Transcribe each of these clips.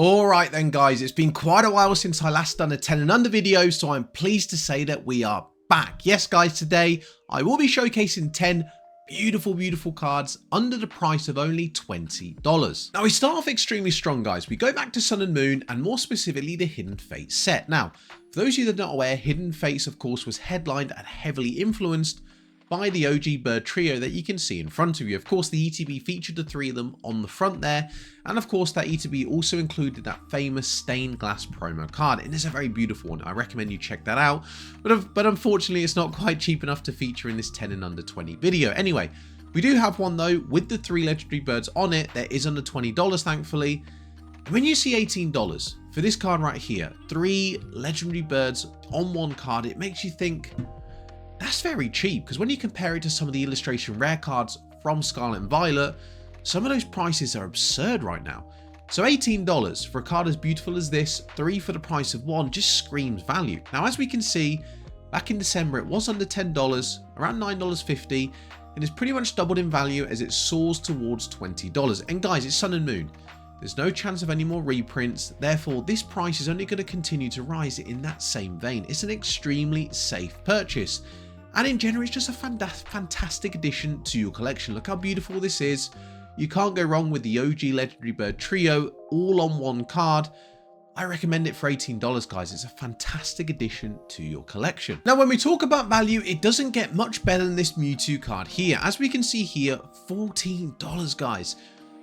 Alright then guys, it's been quite a while since I last done a 10 and under video, so I'm pleased to say that we are back. Yes guys, today I will be showcasing 10 beautiful cards under the price of only $20. Now we start off extremely strong guys. We go back to Sun and Moon, and more specifically the Hidden Fates set. Now, for those of you that are not aware, Hidden Fates of course was headlined and heavily influenced by the OG bird trio that you can see in front of you. Of course, the ETB featured the three of them on the front there, and of course that ETB also included that famous stained glass promo card, and it's a very beautiful one. I recommend you check that out, but unfortunately it's not quite cheap enough to feature in this 10 and under 20 video. Anyway, we do have one though with the three legendary birds on it that is under $20 thankfully. And when you see $18 for this card right here, three legendary birds on one card, it makes you think, that's very cheap, because when you compare it to some of the illustration rare cards from Scarlet and Violet, some of those prices are absurd right now. So $18 for a card as beautiful as this, three for the price of one, just screams value. Now as we can see, back in December it was under $10, around $9.50, and it's pretty much doubled in value as it soars towards $20. And guys, it's Sun and Moon. There's no chance of any more reprints, therefore this price is only going to continue to rise in that same vein. It's an extremely safe purchase. And in general, it's just a fantastic addition to your collection. Look how beautiful this is. You can't go wrong with the OG Legendary Bird Trio all on one card. I recommend it for $18 guys. It's a fantastic addition to your collection. Now when we talk about value, it doesn't get much better than this Mewtwo card here. As we can see here, $14 guys.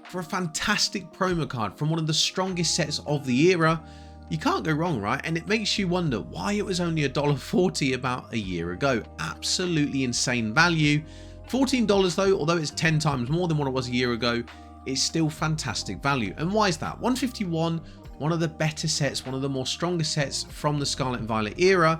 For a fantastic promo card from one of the strongest sets of the era. You can't go wrong, right? And it makes you wonder why it was only $1.40 about a year ago. Absolutely insane value. $14 though, although it's 10 times more than what it was a year ago, it's still fantastic value. And why is that? 151, one of the better sets, one of the more stronger sets from the Scarlet and Violet era,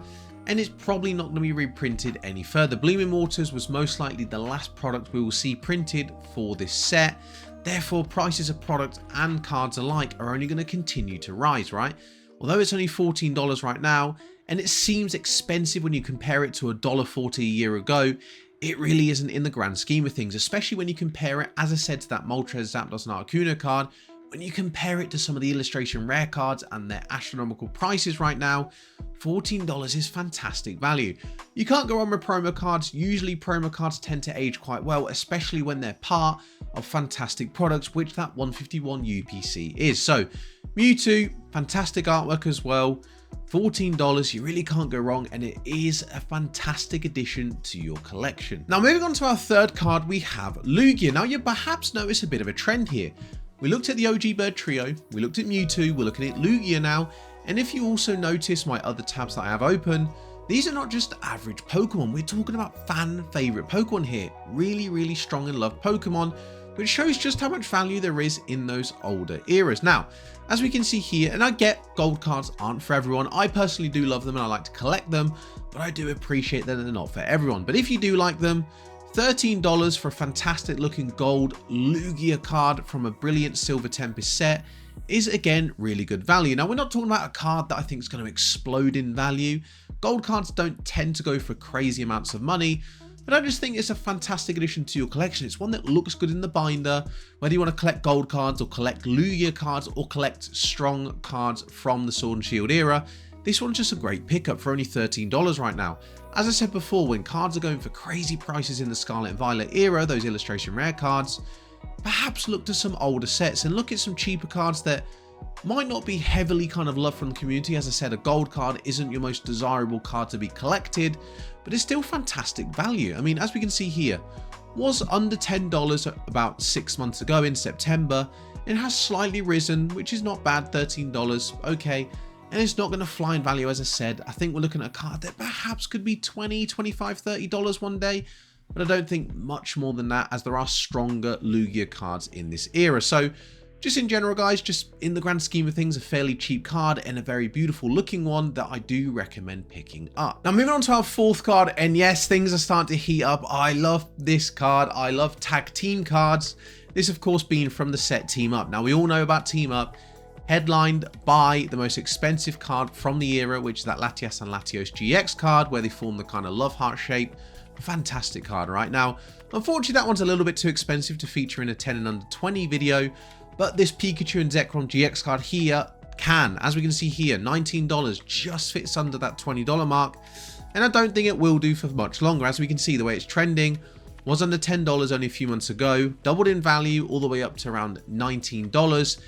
and it's probably not going to be reprinted any further. Blooming Waters was most likely the last product we will see printed for this set. Therefore, prices of product and cards alike are only going to continue to rise, right? Although it's only $14 right now, and it seems expensive when you compare it to $1.40 a year ago, it really isn't in the grand scheme of things, especially when you compare it, as I said, to that Moltres, Zapdos and Articuno card. When you compare it to some of the illustration rare cards and their astronomical prices right now, $14 is fantastic value. You can't go on with promo cards. Usually promo cards tend to age quite well, especially when they're part of fantastic products, which that 151 UPC is. So Mewtwo, fantastic artwork as well. $14, you really can't go wrong, and it is a fantastic addition to your collection. Now moving on to our third card, we have Lugia. Now you perhaps notice a bit of a trend here. We looked at the OG bird trio, we looked at Mewtwo, we're looking at Lugia now, and if you also notice my other tabs that I have open, these are not just average Pokemon, we're talking about fan favorite Pokemon here. Really strong and loved Pokemon, which shows just how much value there is in those older eras. Now, as we can see here, and I get gold cards aren't for everyone, I personally do love them and I like to collect them, but I do appreciate that they're not for everyone. But if you do like them, $13 for a fantastic looking gold Lugia card from a brilliant silver Tempest set is again really good value. Now we're not talking about a card that I think is going to explode in value. Gold cards don't tend to go for crazy amounts of money, but I just think it's a fantastic addition to your collection. It's one that looks good in the binder, whether you want to collect gold cards or collect Lugia cards or collect strong cards from the Sword and Shield era. This one's just a great pickup for only $13 right now. As I said before, when cards are going for crazy prices in the Scarlet and Violet era, those illustration rare cards, perhaps look to some older sets and look at some cheaper cards that might not be heavily kind of loved from the community. As I said, a gold card isn't your most desirable card to be collected, but it's still fantastic value. I mean, as we can see here, was under $10 about 6 months ago in September. It has slightly risen, which is not bad, $13, okay. And it's not going to fly in value, as I said. I think we're looking at a card that perhaps could be $20, $25, $30 one day, but I don't think much more than that, as there are stronger Lugia cards in this era. So just in general, guys, just in the grand scheme of things, a fairly cheap card and a very beautiful looking one that I do recommend picking up. Now moving on to our fourth card, and yes, things are starting to heat up. I love this card. I love tag team cards. This, of course, being from the set Team Up. Now we all know about Team Up, headlined by the most expensive card from the era, which is that Latias and Latios GX card, where they form the kind of love heart shape. Fantastic card right now. Unfortunately, that one's a little bit too expensive to feature in a 10 and under 20 video, But this Pikachu and Zekrom GX card here can, as we can see here, $19 just fits under that $20 mark. And I don't think it will do for much longer. As we can see, the way it's trending was under $10 only a few months ago, doubled in value all the way up to around $19.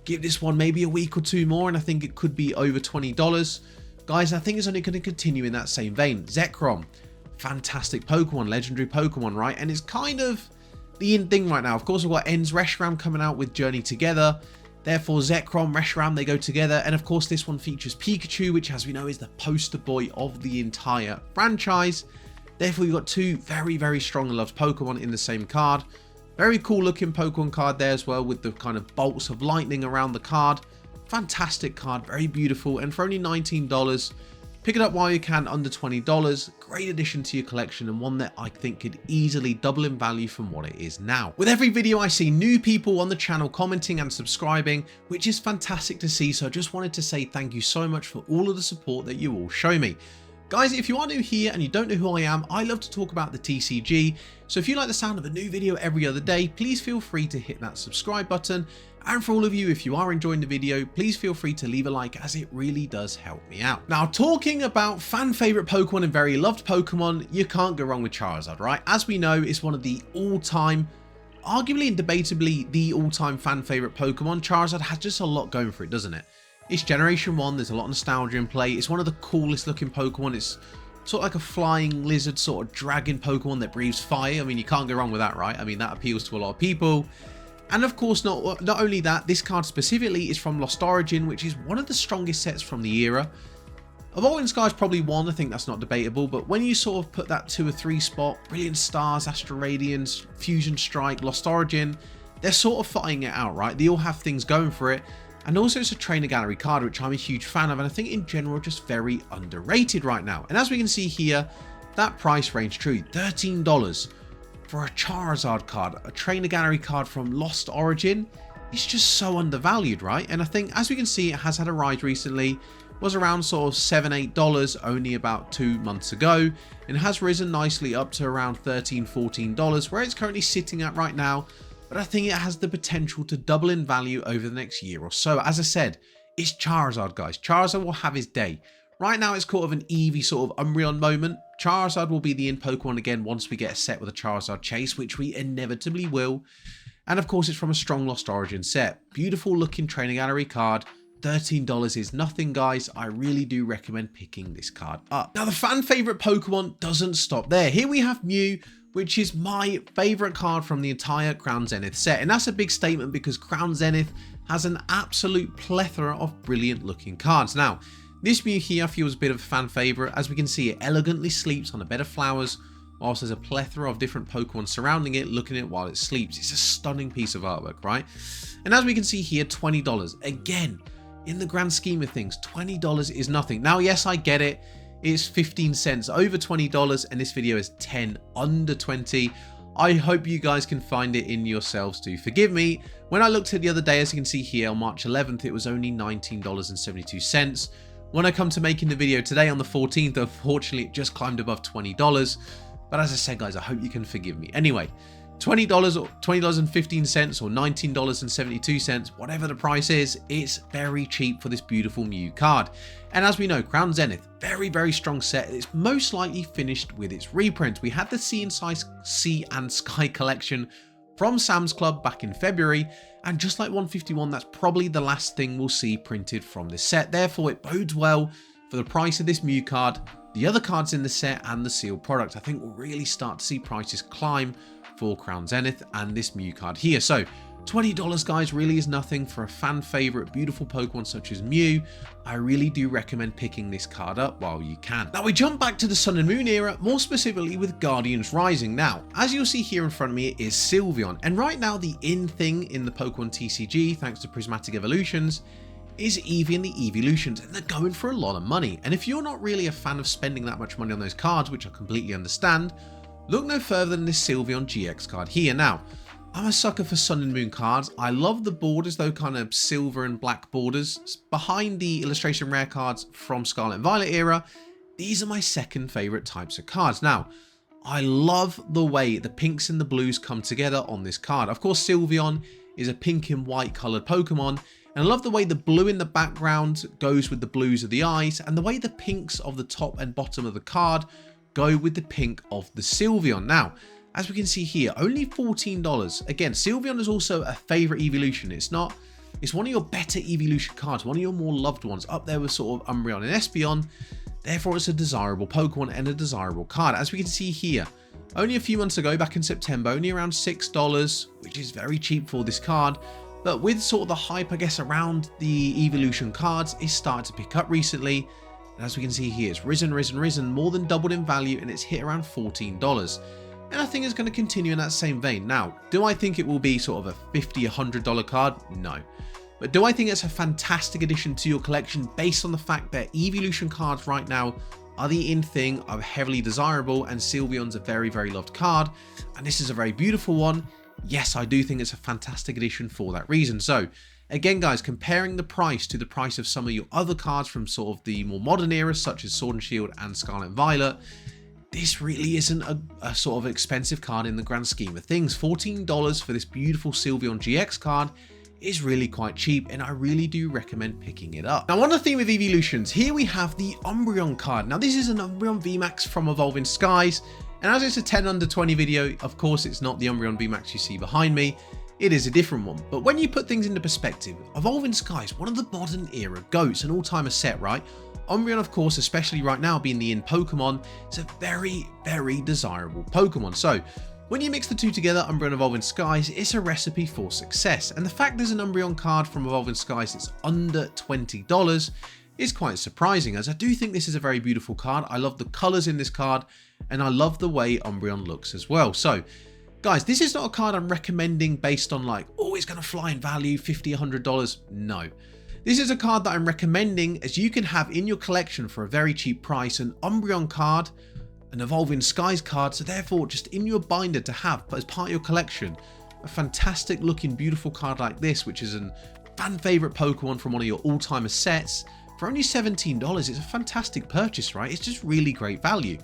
Give this one maybe a week or two more and I think it could be over $20. Guys, I think it's only going to continue in that same vein. Zekrom, fantastic Pokemon, legendary Pokemon, right? And it's kind of the in thing right now. Of course, we've got Ends Reshiram coming out with Journey Together. Therefore, Zekrom, Reshiram, they go together. And of course, this one features Pikachu, which as we know is the poster boy of the entire franchise. Therefore, you've got two very, very strong and loved Pokemon in the same card. Very cool looking Pokemon card there as well with the kind of bolts of lightning around the card. Fantastic card, very beautiful. And for only $19, pick it up while you can under $20. Great addition to your collection and one that I think could easily double in value from what it is now. With every video I see new people on the channel commenting and subscribing, which is fantastic to see. So I just wanted to say thank you so much for all of the support that you all show me. Guys, if you are new here and you don't know who I am, I love to talk about the TCG. So if you like the sound of a new video every other day, please feel free to hit that subscribe button. And for all of you, if you are enjoying the video, please feel free to leave a like as it really does help me out. Now, talking about fan favorite Pokemon and very loved Pokemon, you can't go wrong with Charizard, right? As we know, it's one of the all-time, arguably and debatably the all-time fan favorite Pokemon. Charizard has just a lot going for it, doesn't it? It's generation 1, there's a lot of nostalgia in play. It's one of the coolest looking Pokemon. It's sort of like a flying lizard sort of dragon Pokemon that breathes fire. I mean, you can't go wrong with that, right? I mean, that appeals to a lot of people. And of course, not only that, this card specifically is from Lost Origin, which is one of the strongest sets from the era. Evolving Sky is probably one, I think that's not debatable, but when you sort of put that 2 or 3 spot, Brilliant Stars, Astral Radiance, Fusion Strike, Lost Origin, they're sort of fighting it out, right? They all have things going for it. And also it's a trainer gallery card, which I'm a huge fan of, and I think in general just very underrated right now. And as we can see here, that price range true, $13 for a Charizard card, a trainer gallery card from Lost Origin. It's just so undervalued, right? And I think as we can see, it has had a rise recently, was around sort of $7, $8 only about 2 months ago, and has risen nicely up to around $13, $14, where it's currently sitting at right now. But I think it has the potential to double in value over the next year or so. As I said, it's Charizard, guys. Charizard will have his day. Right now, it's kind of an Eevee sort of Umbreon moment. Charizard will be the in Pokemon again once we get a set with a Charizard chase, which we inevitably will. And of course, it's from a strong Lost Origin set. Beautiful looking trainer gallery card. $13 is nothing, guys. I really do recommend picking this card up. Now, the fan favorite Pokemon doesn't stop there. Here we have Mew, which is my favorite card from the entire Crown Zenith set. And that's a big statement because Crown Zenith has an absolute plethora of brilliant looking cards. Now, this Mew here feels a bit of a fan favorite. As we can see, it elegantly sleeps on a bed of flowers, whilst there's a plethora of different Pokemon surrounding it, looking at it while it sleeps. It's a stunning piece of artwork, right? And as we can see here, $20. Again, in the grand scheme of things, $20 is nothing. Now, yes, I get it. It's 15 cents over $20 and this video is 10 under 20. I hope you guys can find it in yourselves too. Forgive me, when I looked at it the other day, as you can see here on March 11th, it was only $19.72. When I come to making the video today on the 14th, unfortunately it just climbed above $20. But as I said, guys, I hope you can forgive me. Anyway, $20 or $20.15 or $19.72, whatever the price is, it's very cheap for this beautiful Mew card. And as we know, Crown Zenith, very, very strong set. It's most likely finished with its reprint. We had the Sea and Sky collection from Sam's Club back in February, and just like 151, that's probably the last thing we'll see printed from this set. Therefore, it bodes well for the price of this Mew card, the other cards in the set, and the sealed product. I think we'll really start to see prices climb for Crown Zenith and this Mew card here. So $20, guys, really is nothing for a fan favorite, beautiful Pokemon such as Mew. I really do recommend picking this card up while you can. Now we jump back to the Sun and Moon era, more specifically with Guardians Rising. Now, as you'll see here in front of me is Sylveon, and right now the in thing in the Pokemon TCG, thanks to Prismatic Evolutions, is Eevee and the Evolutions, and they're going for a lot of money. And if you're not really a fan of spending that much money on those cards, which I completely understand, look no further than this Sylveon GX card here. Now, I'm a sucker for Sun and Moon cards. I love the borders, though, kind of silver and black borders. Behind the illustration rare cards from Scarlet Violet era, these are my second favorite types of cards. Now, I love the way the pinks and the blues come together on this card. Of course, Sylveon is a pink and white coloured Pokemon. And I love the way the blue in the background goes with the blues of the eyes, and the way the pinks of the top and bottom of the card go with the pink of the Sylveon. Now, as we can see here, only $14. Again, Sylveon is also a favourite evolution. It's one of your better evolution cards, one of your more loved ones, up there with sort of Umbreon and Espeon. Therefore, it's a desirable Pokemon and a desirable card. As we can see here, only a few months ago, back in September, only around $6, which is very cheap for this card. But with sort of the hype, I guess, around the evolution cards, it's started to pick up recently. And as we can see here, it's risen, more than doubled in value, and it's hit around $14. And I think it's going to continue in that same vein. Now, do I think it will be sort of a $50, $100 card? No. But do I think it's a fantastic addition to your collection based on the fact that evolution cards right now are the in thing, are heavily desirable, and Sylveon's a very, very loved card, and this is a very beautiful one? Yes, I do think it's a fantastic addition for that reason. So again, guys, comparing the price to the price of some of your other cards from sort of the more modern eras, such as Sword and Shield and Scarlet Violet, this really isn't a sort of expensive card in the grand scheme of things. $14 for this beautiful Sylveon GX card is really quite cheap, and I really do recommend picking it up. Now, on the theme of evolutions, here we have the Umbreon card. Now, this is an Umbreon VMAX from Evolving Skies, and as it's a 10 under 20 video, of course it's not the Umbreon VMAX you see behind me, it is a different one. But when you put things into perspective, Evolving Skies, one of the modern era GOATs, an all-timer set, right? Umbreon, of course, especially right now being the in Pokemon, is a very, very desirable Pokemon. So when you mix the two together, Umbreon Evolving Skies, it's a recipe for success. And the fact there's an Umbreon card from Evolving Skies that's under $20 is quite surprising, as I do think this is a very beautiful card. I love the colours in this card, and I love the way Umbreon looks as well. So guys, this is not a card I'm recommending based on like, oh, it's going to fly in value, $50, $100. No. This is a card that I'm recommending as you can have in your collection for a very cheap price, an Umbreon card, an Evolving Skies card, so therefore just in your binder to have as part of your collection, a fantastic looking beautiful card like this, which is a fan favourite Pokemon from one of your all-timer sets, for only $17. It's a fantastic purchase, right? It's just really great value.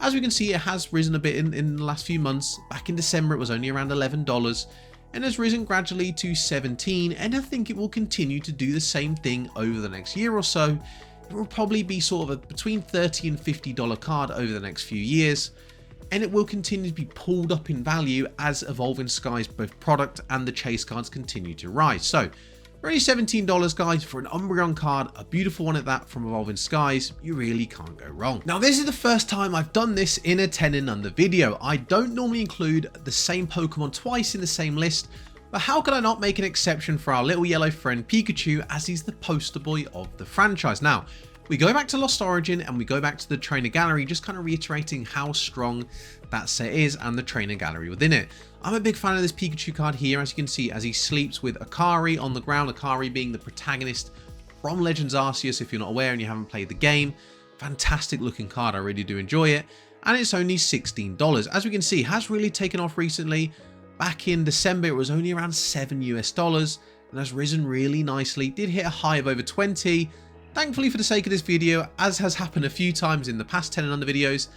As we can see, it has risen a bit in the last few months. Back in December, it was only around $11 and has risen gradually to $17, and I think it will continue to do the same thing over the next year or so. It will probably be sort of a between $30 and $50 card over the next few years, and it will continue to be pulled up in value as Evolving Skies both product and the chase cards continue to rise. So for only $17, guys, for an Umbreon card, a beautiful one at that from Evolving Skies, you really can't go wrong. Now, this is the first time I've done this in a 10 and under video. I don't normally include the same Pokemon twice in the same list, but how could I not make an exception for our little yellow friend Pikachu, as he's the poster boy of the franchise. Now, we go back to Lost Origin and we go back to the trainer gallery, just kind of reiterating how strong that set is and the trainer gallery within it. I'm a big fan of this Pikachu card here, as you can see, as he sleeps with Akari on the ground, Akari being the protagonist from Legends Arceus, if you're not aware and you haven't played the game. Fantastic looking card, I really do enjoy it. And it's only $16. As we can see, it has really taken off recently. Back in December, it was only around $7 US, and has risen really nicely. Did hit a high of over 20. Thankfully, for the sake of this video, as has happened a few times in the past 10 and under videos,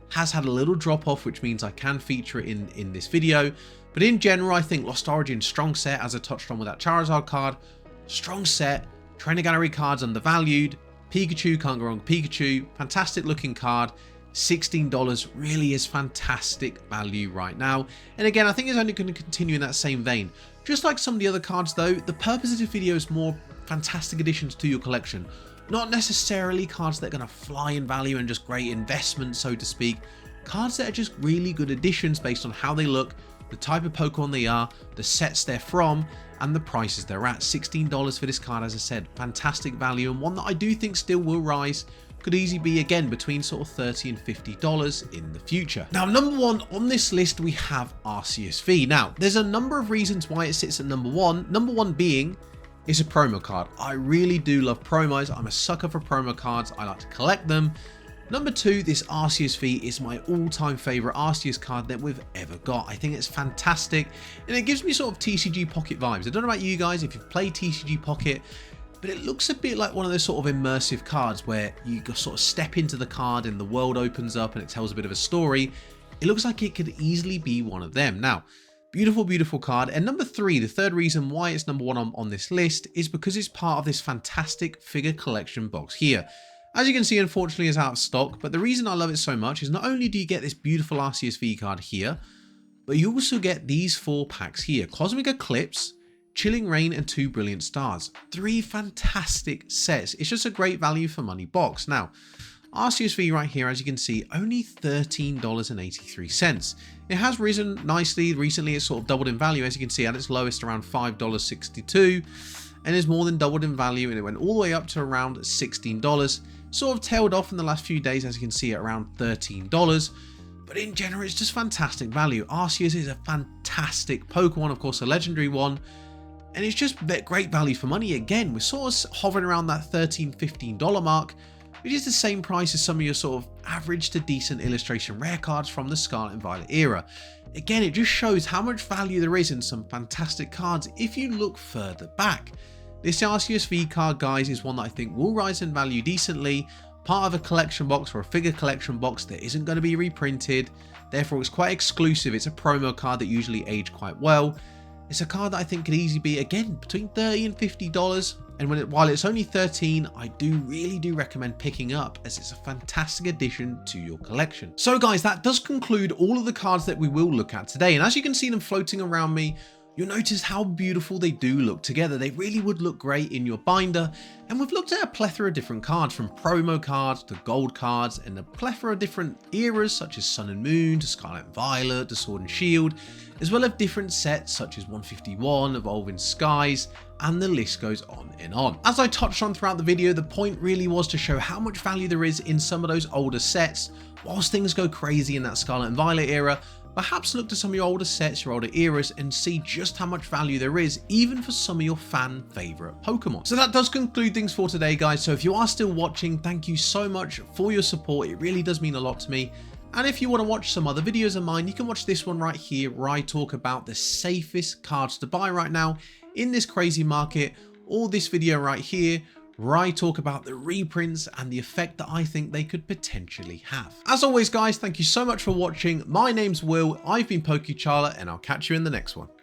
has had a little drop off, which means I can feature it in this video. But in general, I think Lost Origin, strong set, as I touched on with that Charizard card. Strong set, trainer gallery cards undervalued. Pikachu, can't go wrong with Pikachu. Fantastic looking card. $16 really is fantastic value right now. And again, I think it's only going to continue in that same vein. Just like some of the other cards though, the purpose of this video is more fantastic additions to your collection. Not necessarily cards that are going to fly in value and just great investments, so to speak. Cards that are just really good additions based on how they look, the type of Pokemon they are, the sets they're from, and the prices they're at. $16 for this card, as I said, fantastic value, and one that I do think still will rise. Could easily be again between sort of $30 and $50 in the future. Now, number one on this list, we have Arceus V. Now, there's a number of reasons why it sits at number one. Number one being, it's a promo card. I really do love promos. I'm a sucker for promo cards. I like to collect them. Number two, this Arceus V is my all-time favorite Arceus card that we've ever got. I think it's fantastic, and it gives me sort of TCG Pocket vibes. I don't know about you guys if you've played TCG Pocket, but it looks a bit like one of those sort of immersive cards where you sort of step into the card and the world opens up and it tells a bit of a story. It looks like it could easily be one of them. Now, Beautiful, beautiful card. And number 3, the third reason why it's number 1 on this list is because it's part of this fantastic figure collection box here. As you can see, unfortunately, it's out of stock, but the reason I love it so much is not only do you get this beautiful Arceus V card here, but you also get these 4 packs here. Cosmic Eclipse, Chilling Reign, and 2 Brilliant Stars. 3 fantastic sets. It's just a great value for money box. Now, Arceus V right here, as you can see, only $13.83. It has risen nicely. Recently, it's sort of doubled in value. As you can see, at its lowest around $5.62, and is more than doubled in value, and it went all the way up to around $16. Sort of tailed off in the last few days, as you can see, at around $13. But in general, it's just fantastic value. Arceus is a fantastic Pokemon, of course, a legendary one. And it's just great value for money. Again, we're sort of hovering around that $13, $15 mark, which is the same price as some of your sort of average to decent illustration rare cards from the Scarlet and Violet era. Again, it just shows how much value there is in some fantastic cards if you look further back. This Arceus V card, guys, is one that I think will rise in value decently. Part of a collection box or a figure collection box that isn't going to be reprinted. Therefore, it's quite exclusive. It's a promo card that usually aged quite well. It's a card that I think could easily be, again, between $30 and $50. And while it's only $13, I really do recommend picking up, as it's a fantastic addition to your collection. So guys, that does conclude all of the cards that we will look at today. And as you can see them floating around me, you'll notice how beautiful they do look together. They really would look great in your binder. And we've looked at a plethora of different cards, from promo cards to gold cards, and a plethora of different eras such as Sun and Moon to Scarlet and Violet to Sword and Shield, as well as different sets such as 151, Evolving Skies, and the list goes on and on. As I touched on throughout the video, the point really was to show how much value there is in some of those older sets. Whilst things go crazy in that Scarlet and Violet era, perhaps look to some of your older sets, your older eras, and see just how much value there is, even for some of your fan favorite Pokemon. So that does conclude things for today, guys. So if you are still watching, thank you so much for your support. It really does mean a lot to me. And if you want to watch some other videos of mine, you can watch this one right here, where I talk about the safest cards to buy right now in this crazy market, or this video right here, where I talk about the reprints and the effect that I think they could potentially have. As always, guys, thank you so much for watching. My name's Will, I've been Pokecharla, and I'll catch you in the next one.